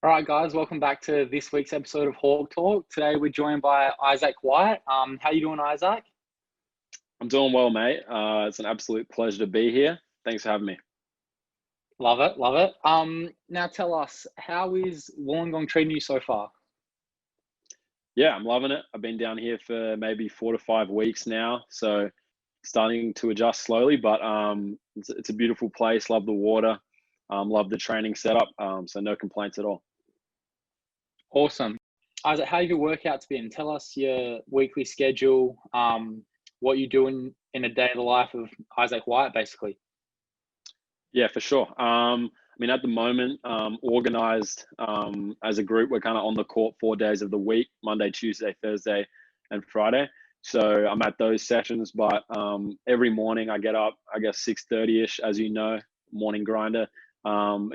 All right, guys, welcome back to this week's episode of Hawk Talk. Today we're joined by Isaac White. How you doing, Isaac? I'm doing well, mate. It's an absolute pleasure to be here. Thanks for having me. Love it, love it. Now tell us, how is Wollongong treating you so far? Yeah, I'm loving it. I've been down here for maybe 4 to 5 weeks now, so starting to adjust slowly. But it's a beautiful place. Love the water. Love the training setup. So no complaints at all. Awesome. Isaac, how have your workouts been? Tell us your weekly schedule, what you're doing in a day of the life of Isaac White, basically. Yeah, for sure. At the moment, organized as a group, we're kind of on the court 4 days of the week: Monday, Tuesday, Thursday, and Friday. So I'm at those sessions, but every morning I get up, I guess 6:30ish, as you know, morning grinder.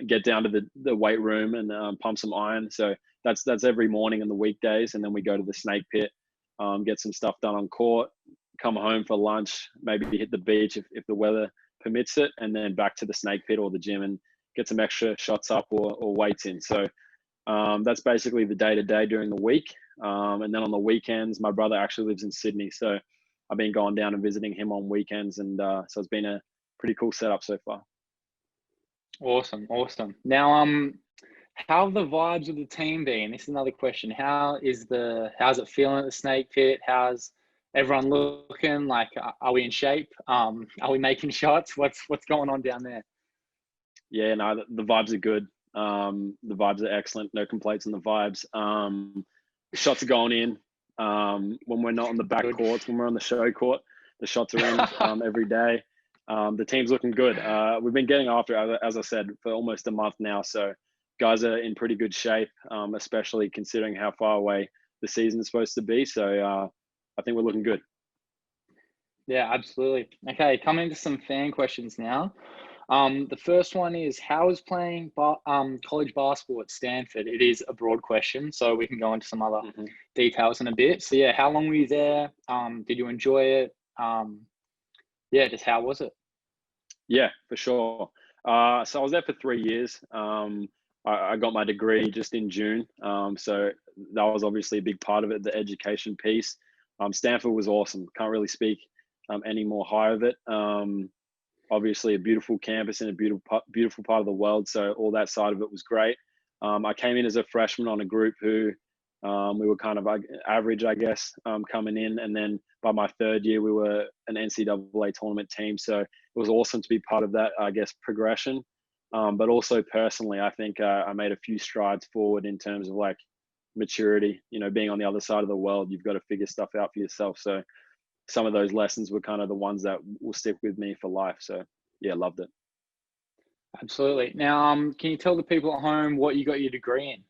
Get down to the weight room and pump some iron. So that's every morning in the weekdays, and then we go to the snake pit, get some stuff done on court, come home for lunch, maybe hit the beach if the weather permits it, and then back to the snake pit or the gym and get some extra shots up or weights in. So that's basically the day to day during the week. And then on the weekends, my brother actually lives in Sydney, so I've been going down and visiting him on weekends, and so it's been a pretty cool setup so far. Awesome, awesome. Now, how have the vibes of the team been? This is another question. How's it feeling at the snake pit? How's everyone looking? Like, are we in shape? Are we making shots? What's going on down there? Yeah, no, the vibes are good. The vibes are excellent. No complaints on the vibes. Shots are going in. When we're not on the back courts, when we're on the show court, the shots are in every day. The team's looking good. We've been getting after it, as I said, for almost a month now. So guys are in pretty good shape, especially considering how far away the season is supposed to be. So I think we're looking good. Yeah, absolutely. Okay, coming to some fan questions now. The first one is, how is playing college basketball at Stanford? It is a broad question, so we can go into some other details in a bit. So yeah, how long were you there? Did you enjoy it? Just how was it? Yeah, for sure. So I was there for 3 years. I got my degree just in June. So that was obviously a big part of it, the education piece. Stanford was awesome. Can't really speak any more high of it. Obviously a beautiful campus in a beautiful part of the world. So all that side of it was great. I came in as a freshman on a group who we were kind of average, I guess, coming in. And then by my third year, we were an NCAA tournament team. So it was awesome to be part of that, I guess, progression. But also personally, I think I made a few strides forward in terms of like maturity. You know, being on the other side of the world, you've got to figure stuff out for yourself. So some of those lessons were kind of the ones that will stick with me for life. So yeah, loved it. Absolutely. Now, can you tell the people at home what you got your degree in?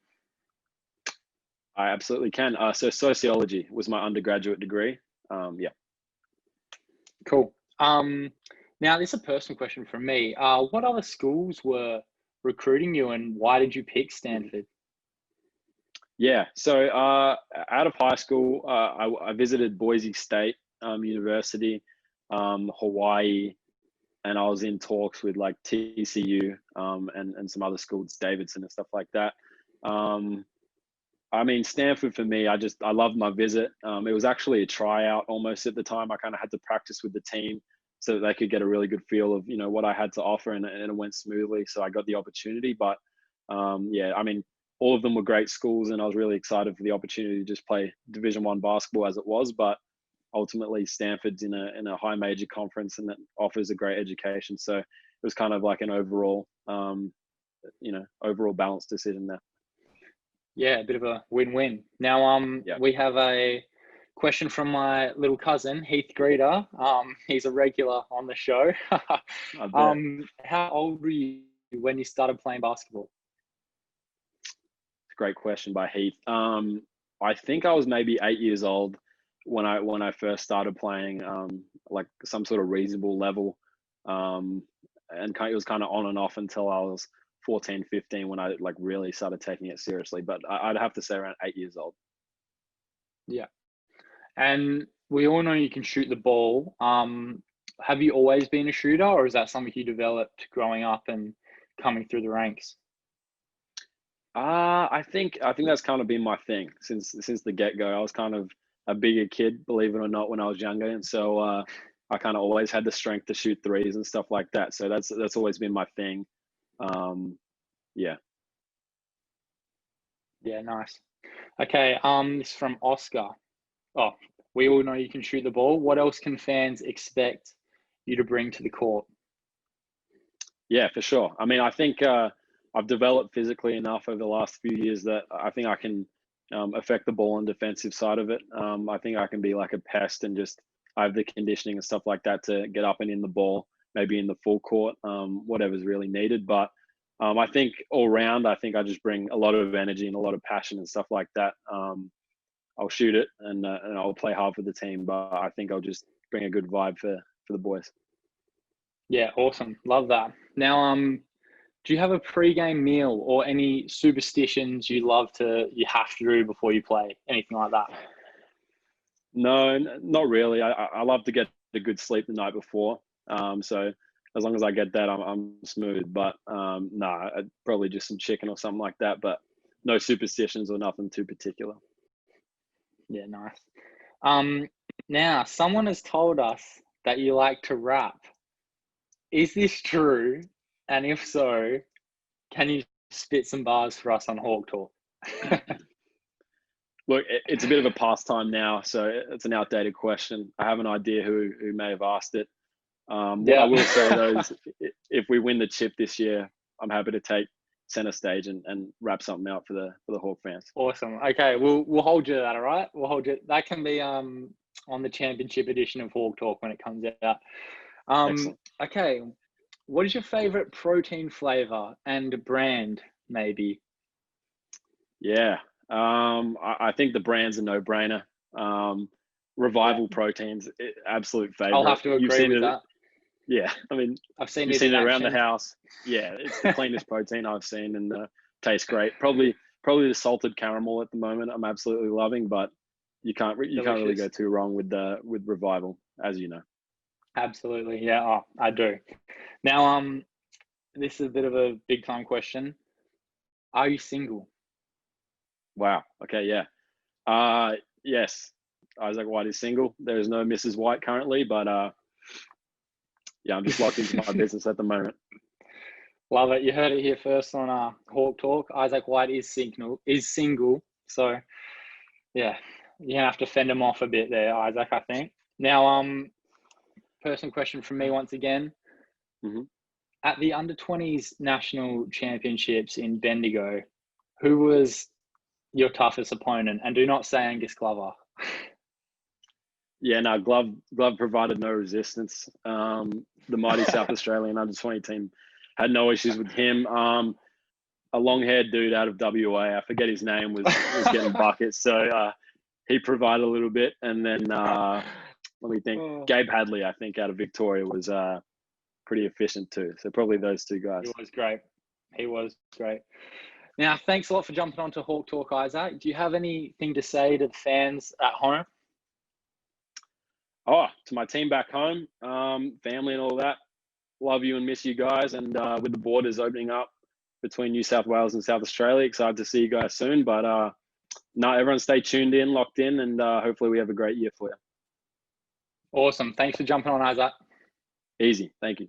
I absolutely can. So sociology was my undergraduate degree. Yeah. Cool. Now this is a personal question from me. What other schools were recruiting you, and why did you pick Stanford? Yeah. So out of high school, I visited Boise State University, Hawaii, and I was in talks with like TCU and some other schools, Davidson and stuff like that. Stanford for me, I loved my visit. It was actually a tryout almost at the time. I kind of had to practice with the team so that they could get a really good feel of, you know, what I had to offer, and it went smoothly. So I got the opportunity. But all of them were great schools, and I was really excited for the opportunity to just play Division I basketball as it was. But ultimately, Stanford's in a high major conference, and that offers a great education. So it was kind of like an overall balanced decision there. Yeah, a bit of a win-win. Now, we have a question from my little cousin, Heath Grida. He's a regular on the show. How old were you when you started playing basketball? Great question by Heath. I think I was maybe 8 years old when I first started playing, like some sort of reasonable level. And it was kind of on and off until I was 14, 15 when I like really started taking it seriously. But I'd have to say around 8 years old. Yeah. And we all know you can shoot the ball. Have you always been a shooter, or is that something you developed growing up and coming through the ranks? I I think that's kind of been my thing since the get go. I was kind of a bigger kid, believe it or not, when I was younger, and so I kind of always had the strength to shoot threes and stuff like that. So that's always been my thing. Yeah. Yeah, nice. Okay, this is from Oscar. Oh, we all know you can shoot the ball. What else can fans expect you to bring to the court? Yeah, for sure. I mean, I think I've developed physically enough over the last few years that I think I can affect the ball and defensive side of it. I think I can be like a pest and just I have the conditioning and stuff like that to get up and in the ball, maybe in the full court, whatever's really needed. But I think all round, I think I just bring a lot of energy and a lot of passion and stuff like that. I'll shoot it and I'll play hard for the team, but I think I'll just bring a good vibe for the boys. Yeah, awesome. Love that. Now, do you have a pre-game meal or any superstitions you have to do before you play? Anything like that? No, not really. I love to get a good sleep the night before. So as long as I get that, I'm smooth. But no, probably just some chicken or something like that. But no superstitions or nothing too particular. Yeah, nice. Now, someone has told us that you like to rap. Is this true? And if so, can you spit some bars for us on Hawk Talk? Look, it's a bit of a pastime now, so it's an outdated question. I have an idea who may have asked it. What I will say though is, if we win the chip this year, I'm happy to take center stage and wrap something out for the Hawk fans. Awesome. Okay, we'll hold you to that. All right, we'll hold you. That can be on the championship edition of Hawk Talk when it comes out. Excellent. Okay, what is your favorite protein flavor and brand, maybe? Yeah, I think the brand's a no-brainer. Revival Proteins, absolute favorite. I'll have to agree with that. Yeah, I mean, I've seen you've it seen in it around the action. house. Yeah, it's the cleanest protein I've seen and tastes great. Probably the salted caramel at the moment I'm absolutely loving, but you can't really go too wrong with Revival, as you know. Absolutely, yeah. Oh, I do. Now, this is a bit of a big time question. Are you single? Wow. Okay. Yeah. Yes. Isaac White is single. There is no Mrs. White currently, but yeah, I'm just locked into my business at the moment. Love it. You heard it here first on Hawk Talk. Isaac White is single. So yeah, you're gonna have to fend him off a bit there, Isaac, I think. Now, personal question from me once again. Mm-hmm. At the under-20s national championships in Bendigo, who was your toughest opponent? And do not say Angus Glover. Yeah, no, Glove provided no resistance. The mighty South Australian under-20 team had no issues with him. A long-haired dude out of WA, I forget his name, was getting buckets. So he provided a little bit. And then let me think. Gabe Hadley, I think, out of Victoria was pretty efficient too. So probably those two guys. He was great. Now, thanks a lot for jumping on to Hawk Talk, Isaac. Do you have anything to say to the fans at home? Oh, to my team back home, family and all that. Love you and miss you guys. And with the borders opening up between New South Wales and South Australia, excited to see you guys soon. But no, everyone stay tuned in, locked in, and hopefully we have a great year for you. Awesome. Thanks for jumping on, Isaac. Easy. Thank you.